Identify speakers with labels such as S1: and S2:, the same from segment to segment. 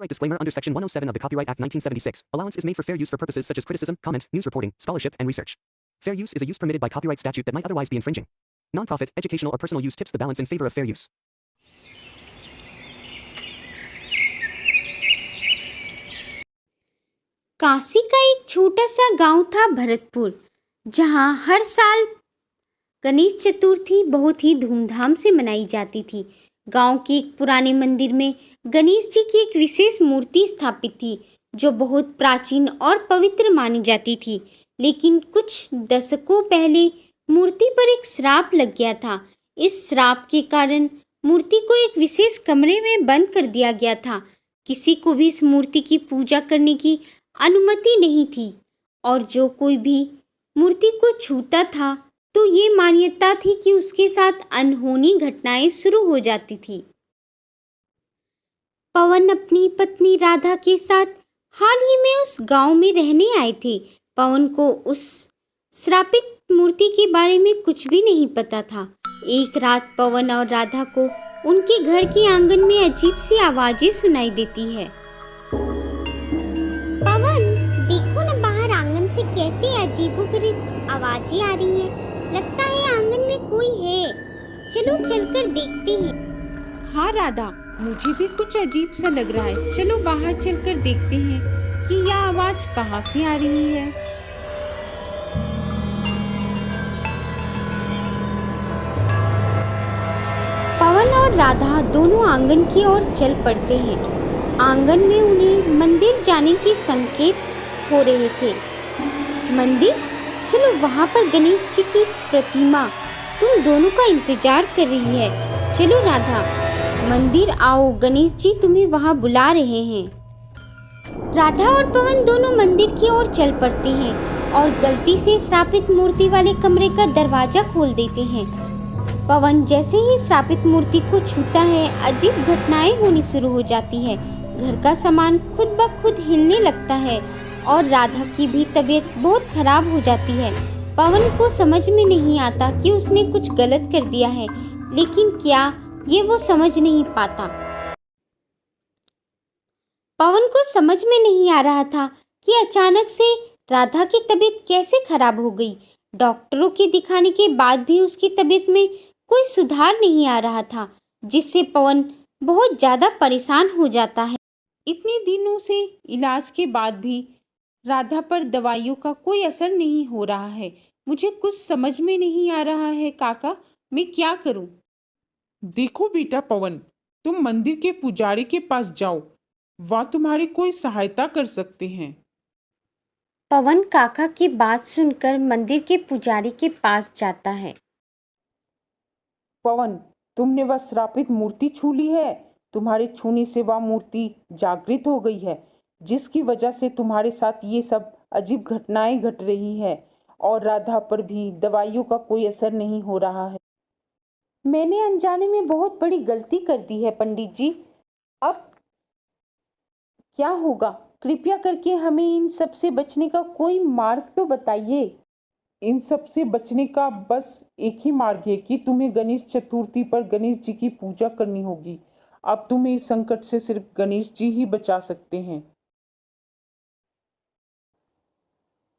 S1: Right disclaimer under Section 107 of the Copyright Act 1976. Allowance is made for fair use for purposes such as criticism, comment, news reporting, scholarship, and research. Fair use is a use permitted by copyright statute that might otherwise be infringing. Nonprofit, educational, or personal use tips the balance in favor of fair use.
S2: Kashi का एक छोटा सा गांव था भरतपुर, जहां हर साल गणेश चतुर्थी बहुत ही धूमधाम से मनाई जाती थी। गांव के एक पुराने मंदिर में गणेश जी की एक विशेष मूर्ति स्थापित थी, जो बहुत प्राचीन और पवित्र मानी जाती थी। लेकिन कुछ दशकों पहले मूर्ति पर एक श्राप लग गया था। इस श्राप के कारण मूर्ति को एक विशेष कमरे में बंद कर दिया गया था। किसी को भी इस मूर्ति की पूजा करने की अनुमति नहीं थी, और जो कोई भी मूर्ति को छूता था तो ये मान्यता थी कि उसके साथ अनहोनी घटनाएं शुरू हो जाती थी। पवन अपनी पत्नी राधा के साथ हाल ही में उस गांव में रहने आए थे। पवन को उस श्रापित मूर्ति के बारे में कुछ भी नहीं पता था। एक रात पवन और राधा को उनके घर के आंगन में अजीब सी आवाजें सुनाई देती है।
S3: पवन, देखो ना बाहर आंगन से कैसी अजीबोगरीब आवाजें आ रही हैं। लगता है आंगन में कोई है। चलो चलकर देखते हैं।
S4: हाँ राधा, मुझे भी कुछ अजीब सा लग रहा है। चलो बाहर चलकर देखते हैं कि यह आवाज कहाँ से आ रही है।
S2: पवन और राधा दोनों आंगन की ओर चल पड़ते हैं। आंगन में उन्हें मंदिर जाने के संकेत हो रहे थे। मंदिर? चलो वहाँ पर गणेश जी की प्रतिमा तुम दोनों का इंतजार कर रही है। चलो राधा, मंदिर आओ, गणेश जी तुम्हें वहाँ बुला रहे हैं। राधा और पवन दोनों मंदिर की ओर चल पड़ते हैं और गलती से श्रापित मूर्ति वाले कमरे का दरवाजा खोल देते हैं। पवन जैसे ही श्रापित मूर्ति को छूता है, अजीब घटनाएं होनी शुरू हो जाती है। घर का सामान खुद ब खुद हिलने लगता है और राधा की भी तबीयत बहुत खराब हो जाती है। पवन को समझ में नहीं आता कि उसने कुछ गलत कर दिया है, लेकिन क्या ये वो समझ नहीं पाता। पवन को समझ में नहीं आ रहा था कि अचानक से राधा की तबीयत कैसे खराब हो गई। डॉक्टरों के दिखाने के बाद भी उसकी तबीयत में कोई सुधार नहीं आ रहा था, जिससे पवन बहुत ज़्यादा परेशान हो जाता है।
S4: इतने दिनों से इलाज के बाद भी राधा पर दवाइयों का कोई असर नहीं हो रहा है। मुझे कुछ समझ में नहीं आ रहा है काका, मैं क्या करूं?
S5: देखो बेटा पवन, तुम मंदिर के पुजारी के पास जाओ, वह तुम्हारी कोई सहायता कर सकते हैं।
S2: पवन काका की बात सुनकर मंदिर के पुजारी के पास जाता है।
S5: पवन, तुमने वह श्रापित मूर्ति छू ली है। तुम्हारे छूने से वह मूर्ति जागृत हो गई है, जिसकी वजह से तुम्हारे साथ ये सब अजीब घटनाएं घट रही है, और राधा पर भी दवाइयों का कोई असर नहीं हो रहा है।
S4: मैंने अनजाने में बहुत बड़ी गलती कर दी है पंडित जी। अब क्या होगा? कृपया करके हमें इन सब से बचने का कोई मार्ग तो बताइए।
S5: इन सब से बचने का बस एक ही मार्ग है कि तुम्हें गणेश चतुर्थी पर गणेश जी की पूजा करनी होगी। अब तुम्हें इस संकट से सिर्फ गणेश जी ही बचा सकते हैं।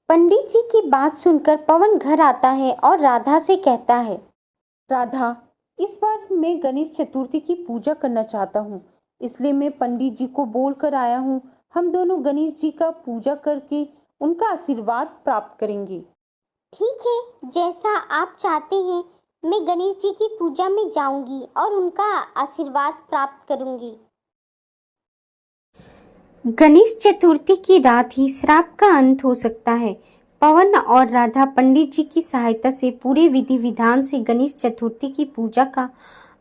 S2: पंडित जी की बात सुनकर पवन घर आता है और राधा से कहता है,
S4: राधा, इस बार मैं गणेश चतुर्थी की पूजा करना चाहता हूँ, इसलिए मैं पंडित जी को बोल कर आया हूँ। हम दोनों गणेश जी का पूजा करके उनका आशीर्वाद प्राप्त करेंगे।
S3: ठीक है, जैसा आप चाहते हैं। मैं गणेश जी की पूजा में जाऊंगी और उनका आशीर्वाद प्राप्त करूंगी।
S2: गणेश चतुर्थी की रात ही श्राप का अंत हो सकता है। पवन और राधा पंडित जी की सहायता से पूरे विधि विधान से गणेश चतुर्थी की पूजा का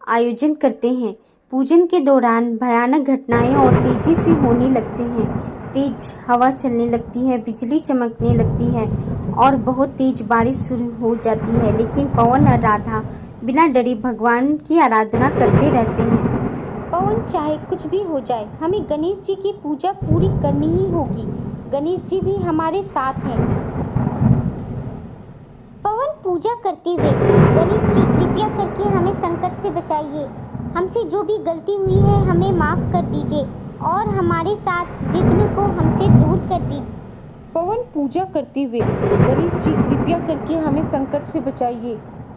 S2: आयोजन करते हैं। पूजन के दौरान भयानक घटनाएं और तेजी से होने लगते हैं। तेज हवा चलने लगती है, बिजली चमकने लगती है और बहुत तेज बारिश शुरू हो जाती है। लेकिन पवन और राधा बिना डरे भगवान की आराधना करते रहते हैं। पवन, चाहे कुछ भी हो जाए, हमें गणेश जी की पूजा पूरी करनी ही होगी। गणेश जी भी हमारे साथ हैं।
S3: पवन, पूजा करते हुए गणेश जी कृपया करके हमें संकट से बचाइए। हमसे जो भी गलती हुई है हमें माफ़ कर दीजिए। और हमारे साथ विघ्न को हमसे दूर कर दीजिए।
S4: पवन पूजा करते हुए, गणेश जी कृपया करके हमें संकट से बचाइए।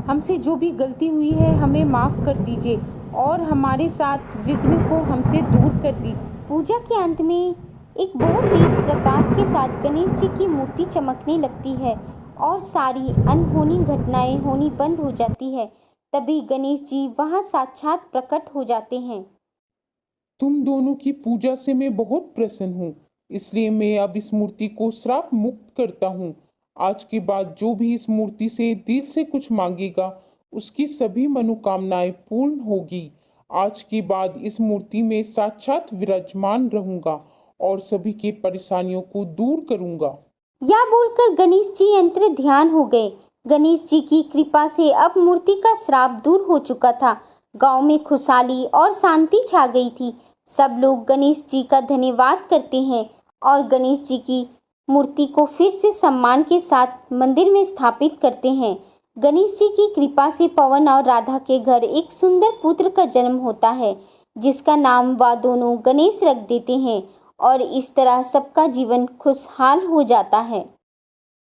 S4: हमसे जो भी गलती हुई है हमें माफ़ कर दीजिए और हमारे साथ विघ्न को हमसे दूर कर दीजिए।
S2: पूजा के अंत में एक बहुत तेज प्रकाश के साथ गणेश जी की मूर्ति चमकने लगती है और सारी अनहोनी घटनाएं होनी बंद हो जाती है। तभी गणेश जी वहां साक्षात प्रकट हो जाते हैं।
S5: तुम दोनों की पूजा से मैं बहुत प्रसन्न हूँ, इसलिए मैं अब इस मूर्ति को श्राप मुक्त करता हूँ। आज के बाद जो भी इस मूर्ति से दिल से कुछ मांगेगा उसकी सभी मनोकामनाएं पूर्ण होगी। आज के बाद इस मूर्ति में साक्षात विराजमान रहूंगा और सभी की परेशानियों को दूर करूंगा।
S2: यह बोलकर गणेश जी यंत्र ध्यान हो गए। गणेश जी की कृपा से अब मूर्ति का श्राप दूर हो चुका था। गांव में खुशहाली और शांति छा गई थी। सब लोग गणेश जी का धन्यवाद करते हैं और गणेश जी की मूर्ति को फिर से सम्मान के साथ मंदिर में स्थापित करते हैं। गणेश जी की कृपा से पवन और राधा के घर एक सुंदर पुत्र का जन्म होता है, जिसका नाम वह दोनों गणेश रख देते हैं और इस तरह सबका जीवन खुशहाल हो जाता है।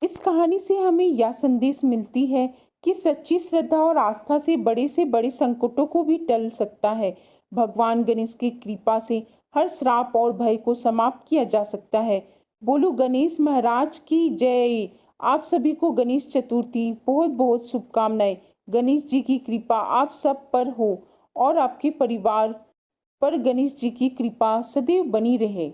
S4: इस कहानी से हमें यह संदेश मिलती है कि सच्ची श्रद्धा और आस्था से बड़े संकटों को भी टल सकता है। भगवान गणेश की कृपा से हर श्राप और भय को समाप्त किया जा सकता है। बोलो गणेश महाराज की जय। आप सभी को गणेश चतुर्थी बहुत बहुत शुभकामनाएं। गणेश जी की कृपा आप सब पर हो और आपके परिवार पर गणेश जी की कृपा सदैव बनी रहे।